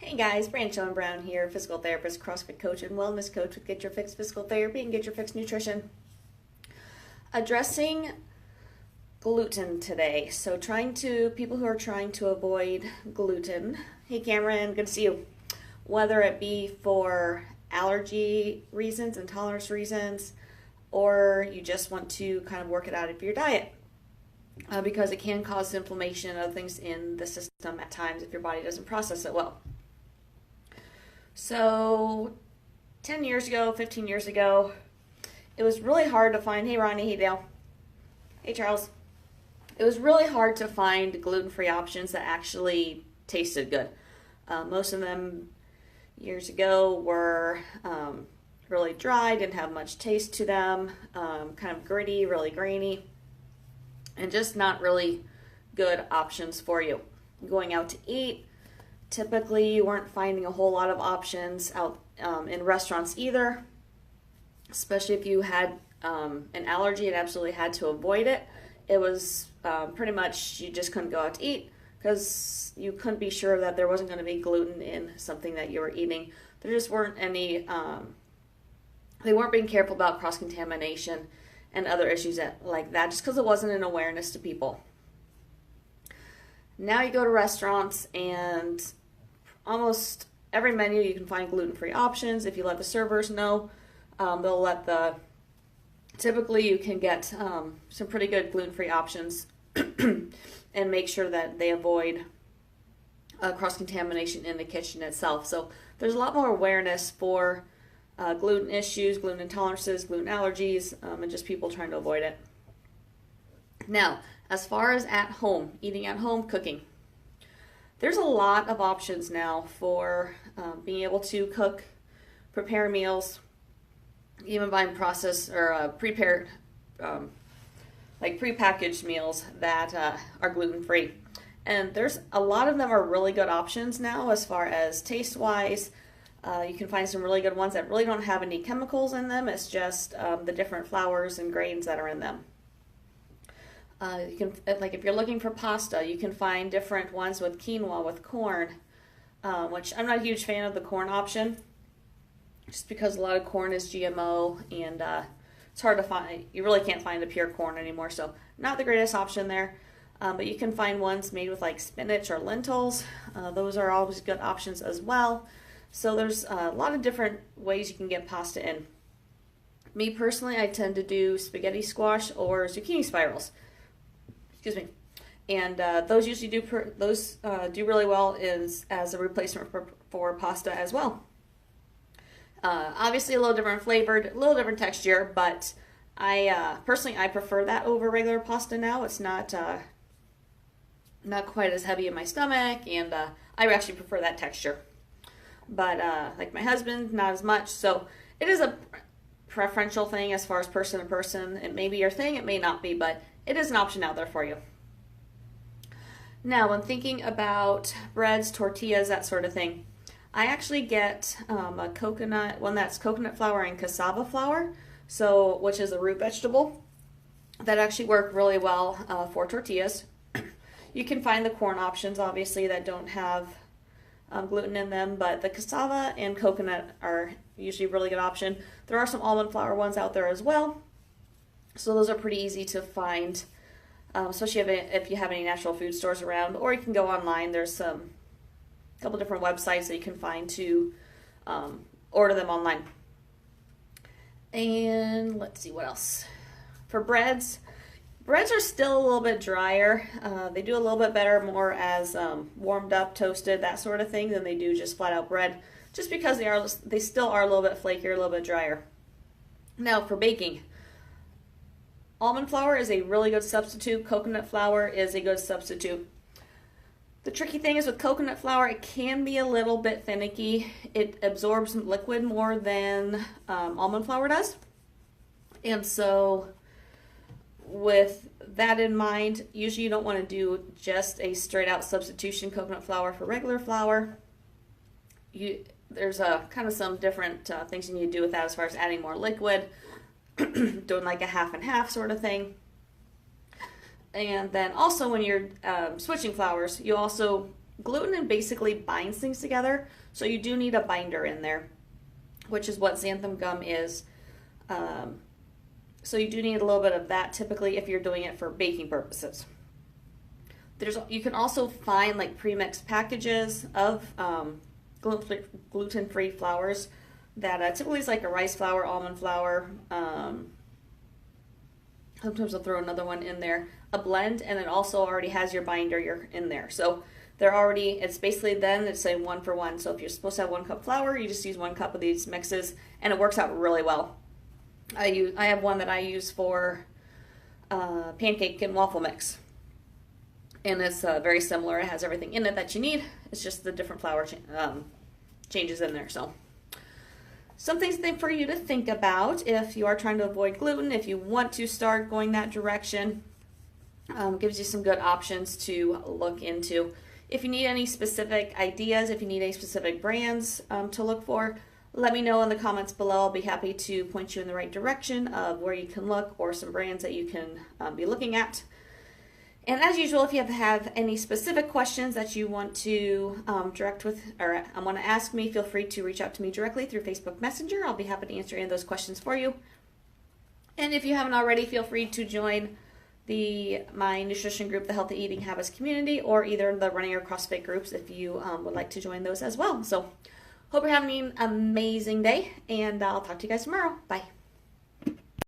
Hey guys, Brancho Brown here, physical therapist, CrossFit coach, and wellness coach with Get Your Fix Physical Therapy and Get Your Fix Nutrition. Addressing gluten today. So people who are trying to avoid gluten. Hey Cameron, good to see you. Whether it be for allergy reasons, intolerance reasons, or you just want to kind of work it out of your diet. Because it can cause inflammation and other things in the system at times if your body doesn't process it well. So 10 years ago, 15 years ago, it was really hard to find, hey Ronnie, hey Dale, hey Charles. It was really hard to find gluten-free options that actually tasted good. Most of them years ago were really dry, didn't have much taste to them, kind of gritty, really grainy, and just not really good options for you. Going out to eat, typically you weren't finding a whole lot of options out in restaurants either, especially if you had an allergy and absolutely had to avoid it. It was pretty much you just couldn't go out to eat because you couldn't be sure that there wasn't going to be gluten in something that you were eating. There just weren't any, they weren't being careful about cross-contamination and other issues like that just because it wasn't an awareness to people. Now you go to restaurants and almost every menu you can find gluten-free options. If you let the servers know, they'll typically you can get some pretty good gluten-free options and make sure that they avoid cross-contamination in the kitchen itself. So there's a lot more awareness for gluten issues, gluten intolerances, gluten allergies, and just people trying to avoid it. Now, as far as at home, eating at home, cooking, there's a lot of options now for being able to cook, prepare meals, even buying processed or prepared, like prepackaged meals that are gluten-free. And there's a lot of them are really good options now as far as taste-wise. You can find some really good ones that really don't have any chemicals in them. It's just the different flours and grains that are in them. You can, like if you're looking for pasta, you can find different ones with quinoa, with corn, which I'm not a huge fan of the corn option, just because a lot of corn is GMO and it's hard to find. You really can't find the pure corn anymore, so not the greatest option there. But you can find ones made with like spinach or lentils. Those are always good options as well. So there's a lot of different ways you can get pasta in. Me personally, I tend to do spaghetti squash or zucchini spirals. Excuse me. And those usually do really well as a replacement for pasta as well. Obviously a little different flavored, a little different texture, but I personally prefer that over regular pasta now. It's not quite as heavy in my stomach, and I actually prefer that texture. But like my husband, not as much. So it is a preferential thing as far as person to person. It may be your thing, it may not be, but it is an option out there for you. Now, when thinking about breads, tortillas, that sort of thing, I actually get a one that's coconut flour and cassava flour, which is a root vegetable, that actually work really well for tortillas. You can find the corn options, obviously, that don't have gluten in them, but the cassava and coconut are usually a really good option. There are some almond flour ones out there as well, so those are pretty easy to find, especially if you have any natural food stores around, or you can go online. There's a couple different websites that you can find to order them online. And let's see what else. For breads are still a little bit drier. They do a little bit better more as warmed up, toasted, that sort of thing, than they do just flat out bread, just because they still are a little bit flakier, a little bit drier. Now for baking, almond flour is a really good substitute. Coconut flour is a good substitute. The tricky thing is with coconut flour, it can be a little bit finicky. It absorbs liquid more than almond flour does, and so with that in mind, usually you don't want to do just a straight out substitution coconut flour for regular flour. There's kind of some different things you need to do with that as far as adding more liquid, doing like a half and half sort of thing. And then also when you're switching flours, you also gluten basically binds things together, so you do need a binder in there, which is what xanthan gum is. So you do need a little bit of that typically if you're doing it for baking purposes. You can also find like pre-mixed packages of gluten-free flours that typically is like a rice flour, almond flour. Sometimes I'll throw another one in there, a blend, and it also already has your binder you're in there. So it's basically then it's a 1-for-1. So if you're supposed to have 1 cup flour, you just use 1 cup of these mixes, and it works out really well. I have one that I use for pancake and waffle mix, and it's very similar. It has everything in it that you need. It's just the different flour changes in there. So something for you to think about if you are trying to avoid gluten, if you want to start going that direction. Gives you some good options to look into. If you need any specific ideas, if you need any specific brands to look for, let me know in the comments below. I'll be happy to point you in the right direction of where you can look or some brands that you can be looking at. And as usual, if you have any specific questions that you want to want to ask me, feel free to reach out to me directly through Facebook Messenger. I'll be happy to answer any of those questions for you. And if you haven't already, feel free to join my nutrition group, the Healthy Eating Habits Community, or either the running or CrossFit groups if you would like to join those as well. So hope you're having an amazing day, and I'll talk to you guys tomorrow. Bye.